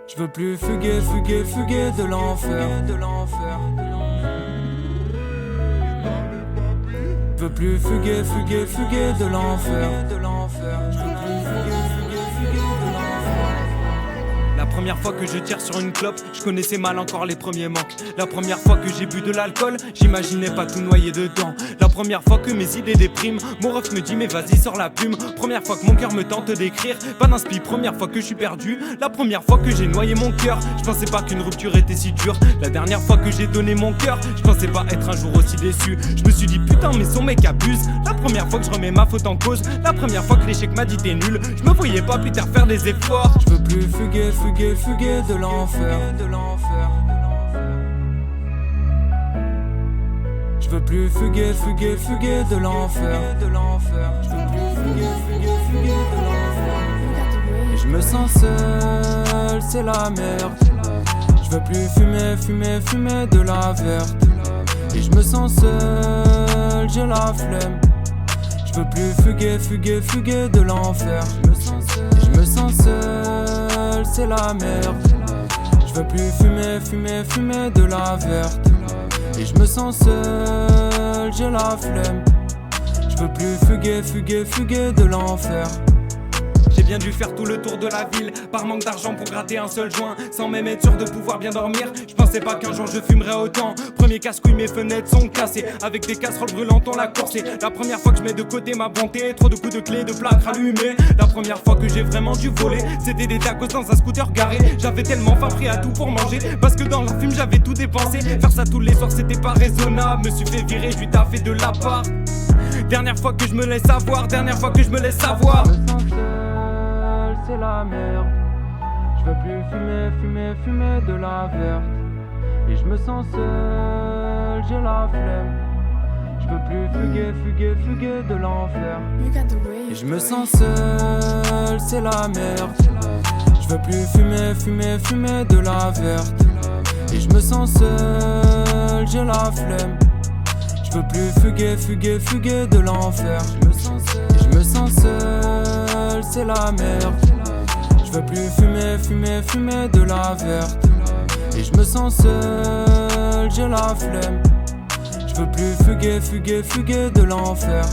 Je veux plus fuguer, fuguer, fuguer de l'enfer. Je veux plus fuguer, fuguer, fuguer de l'enfer. Je veux plus fuguer, fuguer, fuguer de l'enfer. La première fois que je tire sur une clope, je connaissais mal encore les premiers manques. La première fois que j'ai bu de l'alcool, j'imaginais pas tout noyer dedans. La première fois que mes idées dépriment, mon ref me dit mais vas-y sors la plume. Première fois que mon cœur me tente d'écrire, pas d'inspi. Première fois que je suis perdu, la première fois que j'ai noyé mon cœur. Je pensais pas qu'une rupture était si dure. La dernière fois que j'ai donné mon cœur, je pensais pas être un jour aussi déçu. Je me suis dit putain mais son mec abuse. La première fois que je remets ma faute en cause, la première fois que l'échec m'a dit t'es nul. Je me voyais pas plus tard faire des efforts. Je veux plus fuguer, fuguer, fuguer de l'enfer. Je veux plus fuguer, fuguer, fuguer de l'enfer. Je veux plus fuguer, fuguer, fuguer de l'enfer. Et je me sens seul, c'est la merde. Je veux plus fumer, fumer, fumer de la verte. Et je me sens seul, j'ai la flemme. Je veux plus fuguer, fuguer, fuguer de l'enfer. Et je me sens seul, c'est la merde. Je veux plus fumer, fumer, fumer de la verte. Et je me sens seul, j'ai la flemme. Je veux plus fuguer, fuguer, fuguer de l'enfer. J'ai bien dû faire tout le tour de la ville, par manque d'argent pour gratter un seul joint, sans même être sûr de pouvoir bien dormir. Je pensais pas qu'un jour je fumerais autant. Premier casse-couille, mes fenêtres sont cassées, avec des casseroles brûlantes on l'a coursé. La première fois que je mets de côté ma bonté, trop de coups de clé, de plaques rallumées. La première fois que j'ai vraiment dû voler, c'était des tacos dans un scooter garé. J'avais tellement faim, pris à tout pour manger, parce que dans la fume j'avais tout dépensé. Faire ça tous les soirs c'était pas raisonnable, me suis fait virer, je lui taffé de la part. Dernière fois que je me laisse avoir, dernière fois que je me laisse savoir. C'est la merde. Je veux plus fumer, fumer, fumer de la verte. Et je me sens seul, j'ai la flemme. Je veux plus fuguer, fuguer, fuguer de l'enfer. Et je me sens seul, c'est la merde. Je veux plus fumer, fumer, fumer de la verte. Et je me sens seul, j'ai la flemme. Je veux plus fuguer, fuguer, fuguer de l'enfer. Et je me sens seul, c'est la merde. Je veux plus fumer, fumer, fumer de la verte. Et je me sens seul, j'ai la flemme. Je veux plus fuguer, fuguer, fuguer de l'enfer.